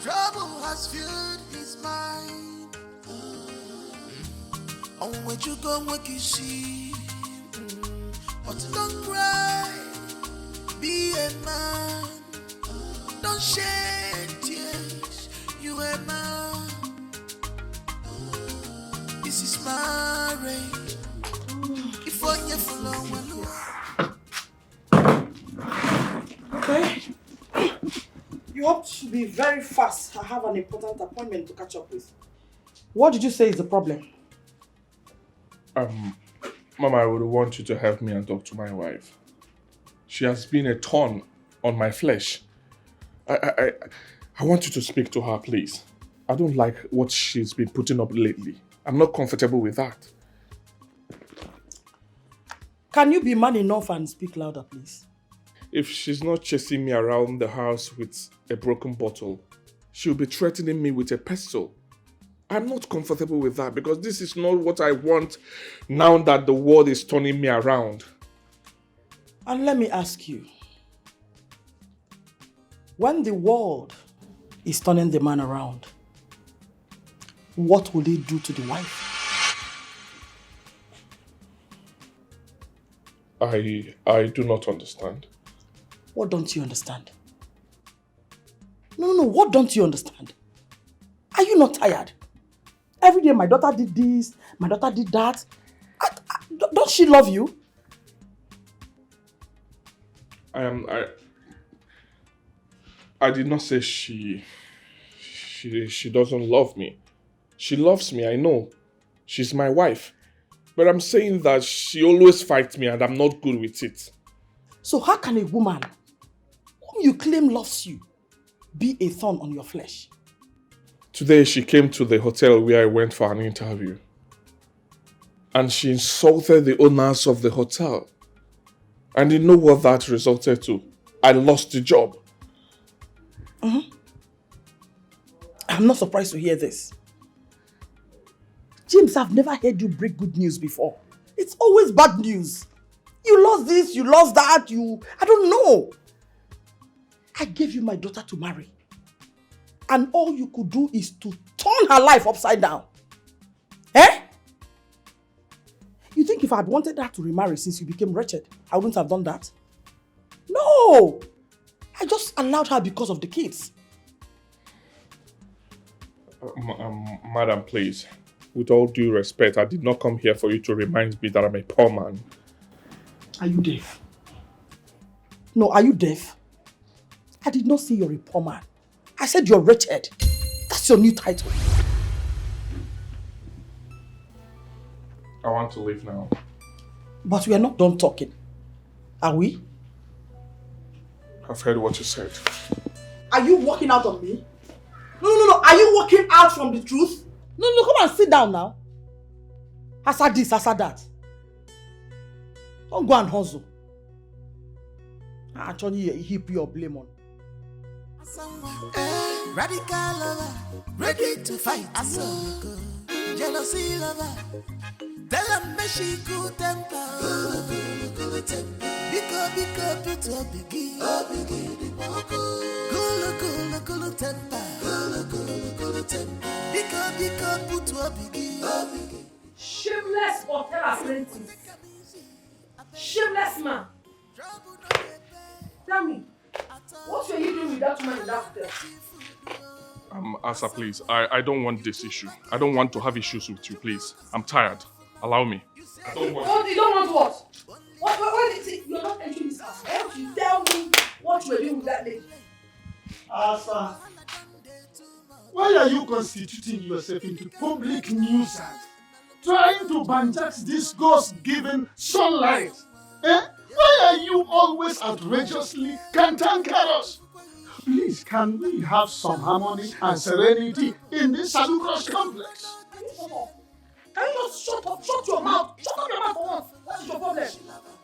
Trouble has filled his mind. On where you go, what you see. But don't cry, be a man. Don't shed tears, you a man. This is marriage. If on you follow, okay. You have to be very fast. I have an important appointment to catch up with. What did you say is the problem? Mama, I would want you to help me and talk to my wife. She has been a thorn on my flesh. I want you to speak to her, please. I don't like what she's been putting up lately. I'm not comfortable with that. Can you be man enough and speak louder, please? If she's not chasing me around the house with a broken bottle, she'll be threatening me with a pestle. I'm not comfortable with that because this is not what I want now that the world is turning me around. And let me ask you, when the world is turning the man around, what will he do to the wife? I do not understand. What don't you understand? No, what don't you understand? Are you not tired? Every day my daughter did this, my daughter did that. Don't she love you? I did not say she doesn't love me. She loves me, I know. She's my wife. But I'm saying that she always fights me and I'm not good with it. So how can a woman whom you claim loves you be a thorn on your flesh? Today she came to the hotel where I went for an interview. And she insulted the owners of the hotel. And you know what that resulted to? I lost the job. I'm not surprised to hear this. James, I've never heard you break good news before. It's always bad news. You lost this, you lost that, I don't know. I gave you my daughter to marry. And all you could do is to turn her life upside down. Eh? You think if I had wanted her to remarry since you became wretched, I wouldn't have done that? No! I just allowed her because of the kids. Madam, please. With all due respect, I did not come here for you to remind me that I'm a poor man. Are you deaf? No, are you deaf? I did not say you're a poor man. I said you're wretched. That's your new title. I want to leave now. But we are not done talking. Are we? I've heard what you said. Are you walking out on me? No. Are you walking out from the truth? No, come and sit down now. Answer this, answer that. Don't go and hustle. Actually, heap your blame on. Radical lover, ready to fight. Jealousy lover, tell them me she good temper. Because put up biggie. Cool temper. Because put up biggie. Shameless hotel apprentice. Shameless man. Tell me, what were you doing with that woman in that hotel? Asa, please. I don't want this issue. I don't want to have issues with you, please. I'm tired. Allow me. I don't want... Oh, you don't want what? What is it? You're not entering this house. Why don't you tell me what you were doing with that lady? Asa, why are you constituting yourself into public nuisance? Trying to banjax this ghost-given sunlight? Why are you always outrageously cantankerous? Please, can we have some harmony and serenity in this Salucross complex? Can you just shut up? Shut your mouth! Shut up your mouth for once! What is your problem?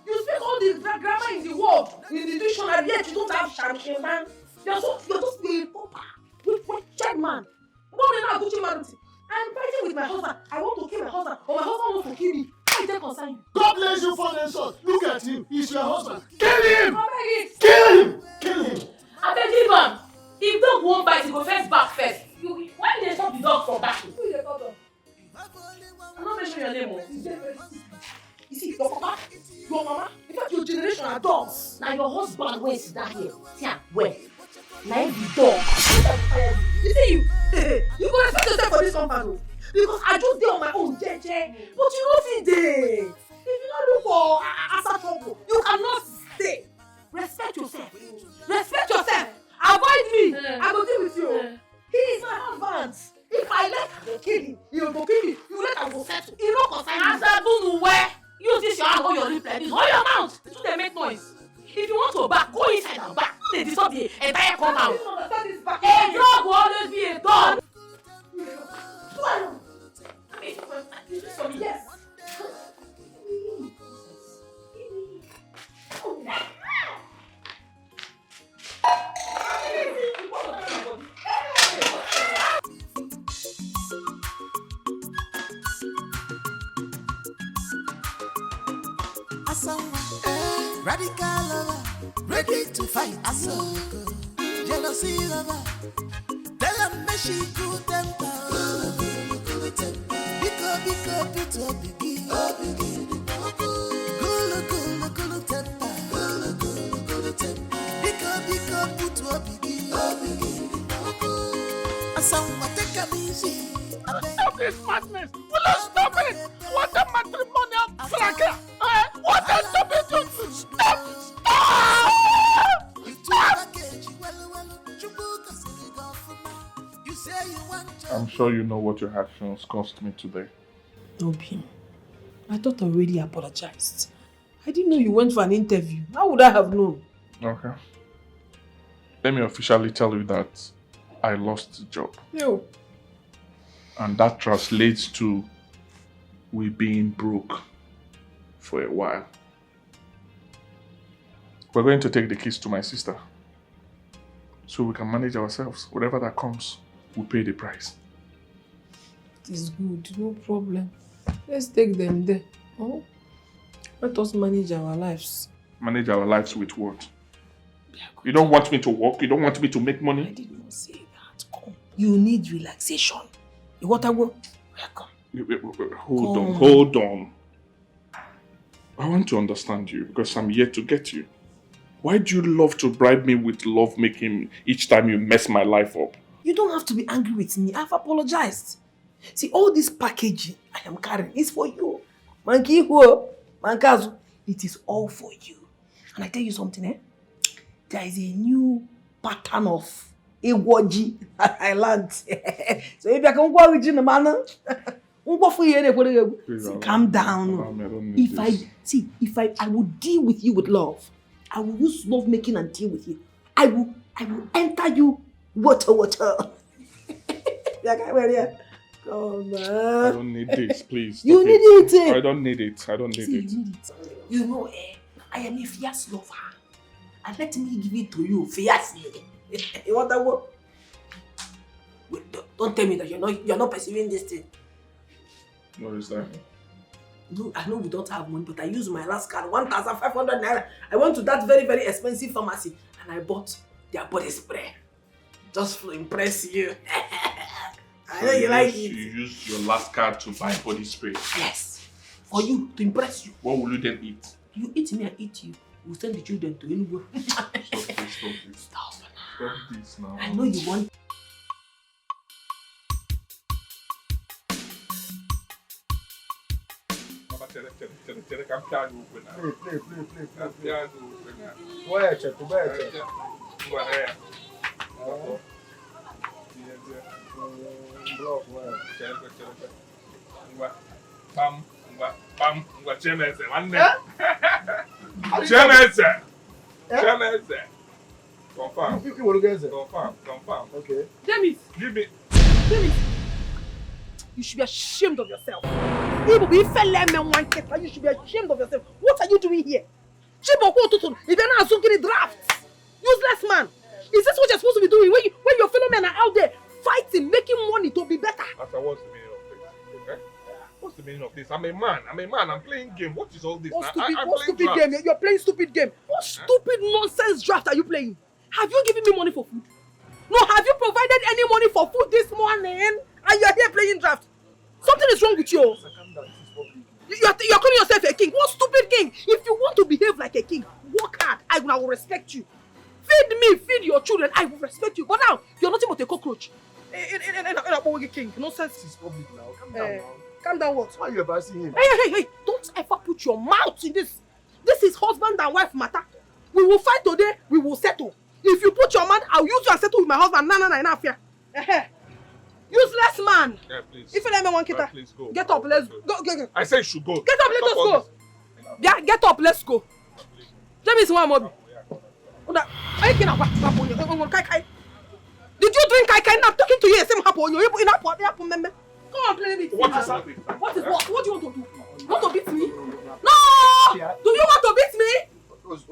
You speak all the grammar in the world, in the dictionary, yet you don't have champion, man. You're just a pauper. You're a child man. I'm fighting with my husband. I want to kill my husband, or my husband wants to kill me. How is that concern you? God bless you for the insult. Look at him. He's your husband. Kill him! Kill him! Kill him! I beg you, man. If dog won't bite, he go first back first. Why did they stop the dog from barking? Who is the dog? I'm not mentioning your name. You see, your papa, your mama, in fact, your generation are dogs. Now your husband went down here. See, where? Now the dog. You see you? You go respect yourself for this company. Because I just did on my own, JJ. But you don't see there. If you don't look for Asa trouble, you cannot stay. Respect yourself. Respect yourself. Avoid me. I will deal with you. He is my husband. If I let her kill him, he will go kill me. You let her go settle. He no concern me. Asa, do where? Use this your hand or your lip like this. Hold your mouth. So they make noise. If you want to back, go inside and back. They disturb the entire compound. A dog will always be a dog. I mean, this for me, yes. Radical lover, ready to fight. Jealousy lover, tell them me she good temper. Because put up biggie. Cool temper. Because put up biggie. Someone take a easy. Stop this madness! Will you stop it? What a matrimonial cracker! What a stupid! Stop! I'm sure you know what your actions cost me today. Obi, I thought I already apologized. I didn't know you went for an interview. How would I have known? Okay. Let me officially tell you that I lost the job. No. And that translates to we being broke for a while. We're going to take the keys to my sister so we can manage ourselves. Whatever that comes, we'll pay the price. It is good, no problem. Let's take them there. Oh? Let us manage our lives. Manage our lives with what? You don't want me to work? You don't want me to make money? I did not say that. Come. You need relaxation. You want to go? Come. Hold on. I want to understand you because I'm here to get you. Why do you love to bribe me with love making each time you mess my life up? You don't have to be angry with me. I've apologized. See, all this packaging I am carrying is for you. Mankazu, it is all for you. And I tell you something, eh? There is a new pattern of Ewoji that I learned. So if I can go with you, man, calm down. If I would deal with you with love, I will use love making and deal with you. I will enter you water. Come on. I don't need this, please. You need it. I don't need it. I don't need it. You need it. You know, I am a fierce lover. And let me give it to you fiercely. You want that word? Wait, don't tell me that you're not perceiving this thing. What is that? No, I know we don't have money, but I used my last card, 1,500 naira. I went to that very, very expensive pharmacy and I bought their body spray. Just to impress you. I know you like it. You used your last card to buy body spray? Yes. For you, to impress you. What will you then eat? You eat me, I eat you. We'll send the children to anywhere. Stop this now. I know you want. Play. Where check? Confirm. Okay. James! Give me. You should be ashamed of yourself. You should be ashamed of yourself. What are you doing here? If you're not assuming drafts, useless man. Is this what you're supposed to be doing when your fellow men are out there fighting, making money to be better? After what's the meaning of this? Okay? What's the meaning of this? I'm a man. I'm playing game. What is all this? What stupid game? You're playing stupid game. What stupid nonsense draft are you playing? Have you given me money for food? No, have you provided any money for food this morning? And you're here playing draft. Something is wrong with you. You're calling yourself a king. What stupid king? If you want to behave like a king, work hard. I will respect you. Feed me, feed your children. I will respect you. But now, you're nothing but a cockroach. In a king. Nonsense. This is public now. Calm down now. Calm down what? Why are you embarrassing him? Hey. Don't ever put your mouth in this. This is husband and wife matter. We will fight today. We will settle. If you put your mouth, I'll use you and settle with my husband. No, enough here. Useless man. Yeah, please. If you let me one kita, please go. Get up, let's go. I say you should go. Get up, let us go. Yeah, get up, let's go. James, one more. Did you drink kai? I'm talking to you. Same happen. You come on, play with me. What is that? What is what? What do you want to do? You want to beat me? No! Do you want to beat me?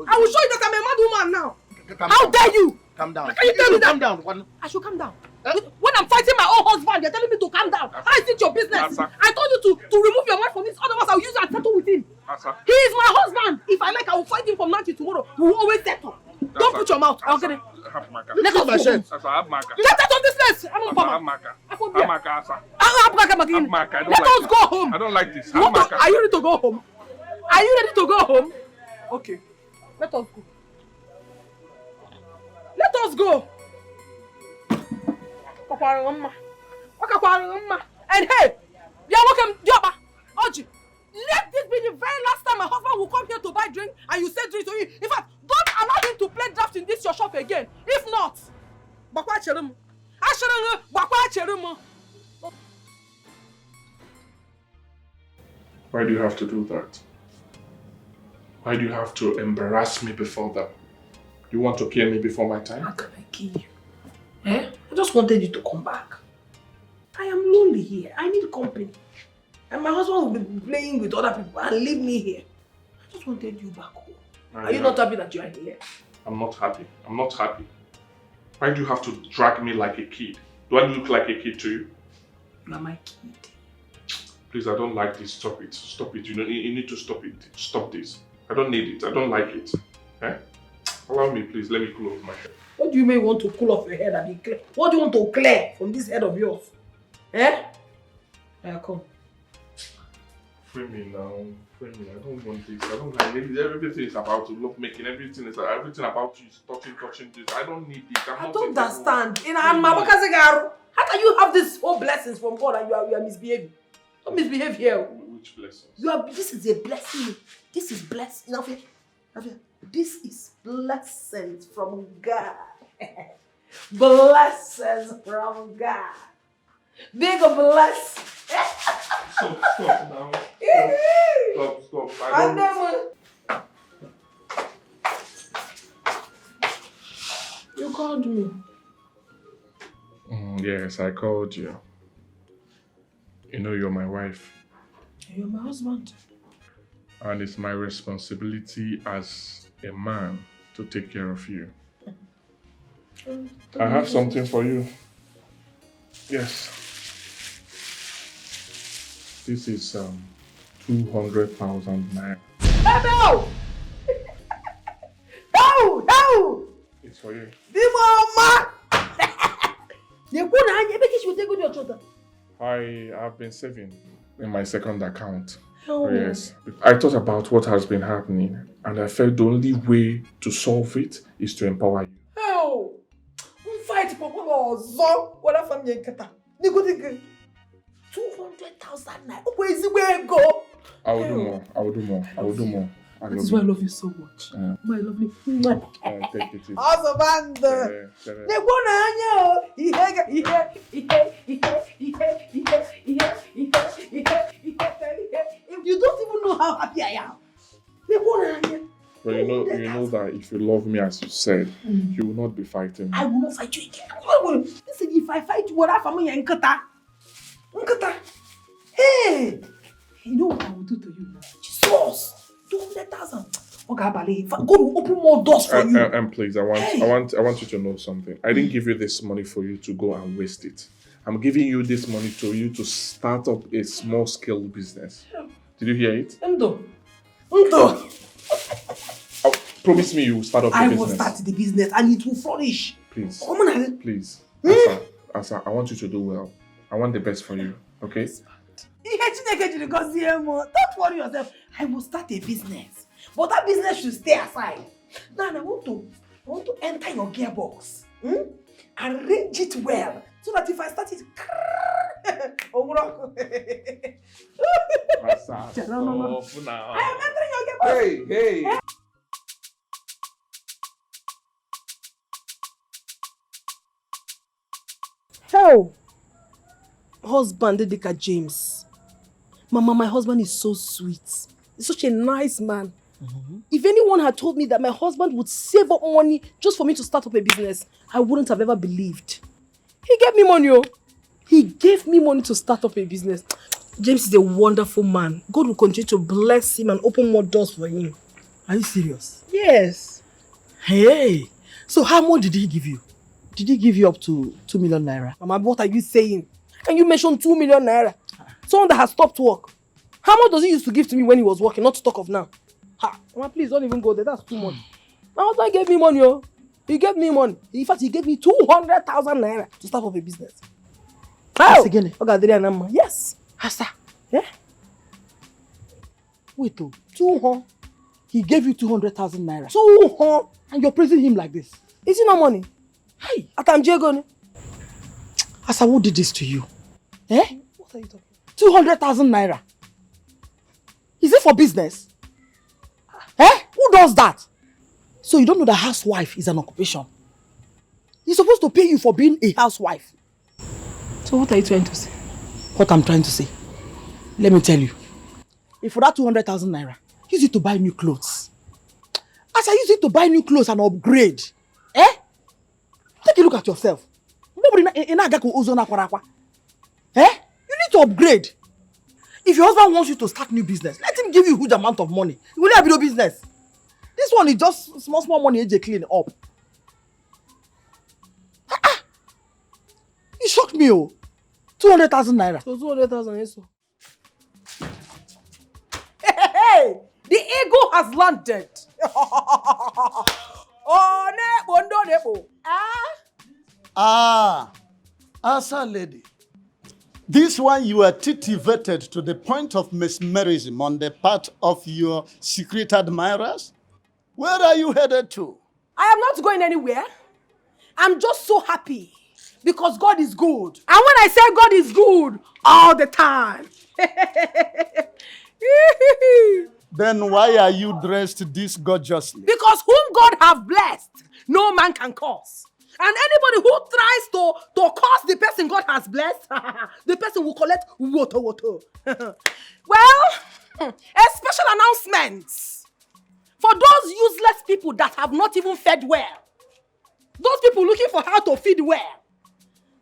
I will show you that I'm a mad woman now. How dare you? Calm down. Can you tell me that? Calm down. I should calm down. When I'm fighting my own husband, you're telling me to calm down. How is it your business? I told you to remove your wife from this. Otherwise, I'll use you and settle with him. He is my husband. If I like, I will fight him from now till tomorrow. We will always settle. Don't put your mouth. I'll get it. Let us go home. Get out of this place. I'm not Let us go home. I don't like this. Are you ready to go home? Are you ready to go home? Okay. Let us go. Let us go. And hey, you're welcome, Dioba. Oji, let this be the very last time my husband will come here to buy drink and you say drink to him. In fact, don't allow him to play draft in this your shop again. If not, Bakwa Cherum. Why do you have to do that? Why do you have to embarrass me before them? You want to kill me before my time? How can I kill you? Eh? I just wanted you to come back. I am lonely here. I need company. And my husband will be playing with other people and leave me here. I just wanted you back home. Are you not happy that you are here? I'm not happy. I'm not happy. Why do you have to drag me like a kid? Do I look like a kid to you? You are my kid. Please, I don't like this. Stop it. Stop it. You need to stop it. Stop this. I don't need it. I don't like it. Eh? Allow me, please. Let me cool off my head. What do you mean want to cool off your head and be clear? What do you want to clear from this head of yours? Eh? Yeah, come. Free me now. Free me. I don't want this. I don't like it. Everything is about to love making. Everything about you is touching this. I don't need this. I don't understand. How can you have these whole blessings from God and you are misbehaving? Don't misbehave here. Which blessings? This is a blessing. This is blessing. This is blessings from God. Blessings from God. Big bless. Stop now. Stop. I don't... You called me. Yes, I called you. You know you're my wife. You're my husband. And it's my responsibility as a man to take care of you. I have something for you. Yes. This is 200,000 naira. No! No! It's for you. I have been saving in my second account. Oh. Yes. I thought about what has been happening and I felt the only way to solve it is to empower you. Oh! Fight for what family 200,000 naira. Where is it where go? I will do more. That is why I love you so much. My lovely. Take it easy. Husband. You don't even know how happy I am. But you know that if you love me as you said, you will not be fighting me. I will not fight you again. Listen, if I fight you, what I family Nkata. Hey! You know what I will do to you? Jesus! 200,000. Okay, God will open more doors for you. And please, I want you to know something. I didn't give you this money for you to go and waste it. I'm giving you this money to you to start up a small scale business. Did you hear it? Undo. Promise me you will start up the business. I will start the business and it will flourish. Please. Come on. Please. Asa, I want you to do well. I want the best for you. Okay? Don't worry yourself. I will start a business. But that business should stay aside. Now I want to enter your gearbox. Arrange it well. So that if I start it, Asa, stop now. I am entering your gearbox. Hey. Hell, husband Edika James. Mama, my husband is so sweet. He's such a nice man. If anyone had told me that my husband would save up money just for me to start up a business, I wouldn't have ever believed. He gave me money, oh. He gave me money to start up a business. James is a wonderful man. God will continue to bless him and open more doors for him. Are you serious? Yes. Hey, so how much did he give you? Did he give you up to 2 million naira? Mama, what are you saying? How can you mention 2 million naira? Someone that has stopped work. How much does he used to give to me when he was working, not to talk of now? Mama, please don't even go there. That's too much. My husband gave me money, oh. He gave me money. In fact, he gave me 200,000 naira to start up a business. How? Again? Yes. Asa. Yeah? Wait, oh. 200. He gave you 200,000 naira. 200. And you're praising him like this. Is it no money? Hey. Atamjego. Asa, who did this to you? Eh? What are you talking? 200,000 naira. Is it for business? Eh? Who does that? So you don't know that housewife is an occupation. He's supposed to pay you for being a housewife. So what are you trying to say? What I'm trying to say. Let me tell you. If for that 200,000 naira, use it to buy new clothes. As I use it to buy new clothes and upgrade. Eh? Take a look at yourself. Eh? You need to upgrade. If your husband wants you to start new business, let him give you a huge amount of money. You will have no business. This one is just small money AJ clean up. You shocked me, oh. 200,000 naira. So 200,000 is so. Hey! The eagle has landed. Oh, nebo. Asa lady. This one you are titivated to the point of mesmerism on the part of your secret admirers? Where are you headed to? I am not going anywhere. I'm just so happy because God is good. And when I say God is good, all the time. Then why are you dressed this gorgeously? Because whom God have blessed, no man can curse. And anybody who tries to curse the person God has blessed, the person will collect water. Well, a special announcement for those useless people that have not even fed well. Those people looking for how to feed well.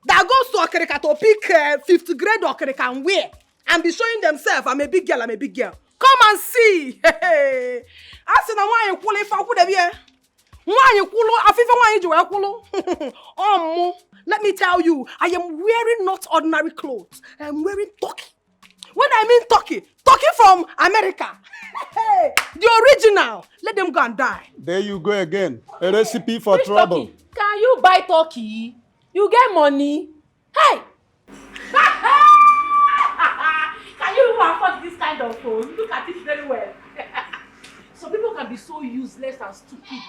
That goes to Okerika to pick 5th grade Okerika and wear and be showing themselves, I'm a big girl. Come and see. I said, I want you qualify. Let me tell you, I am wearing not ordinary clothes. I am wearing turkey. When I mean turkey from America. The original. Let them go and die. There you go again. A recipe for trouble. Turkey? Can you buy turkey? You get money. Hey! Can you even afford this kind of phone? Look at it very well. Some people can be so useless and stupid.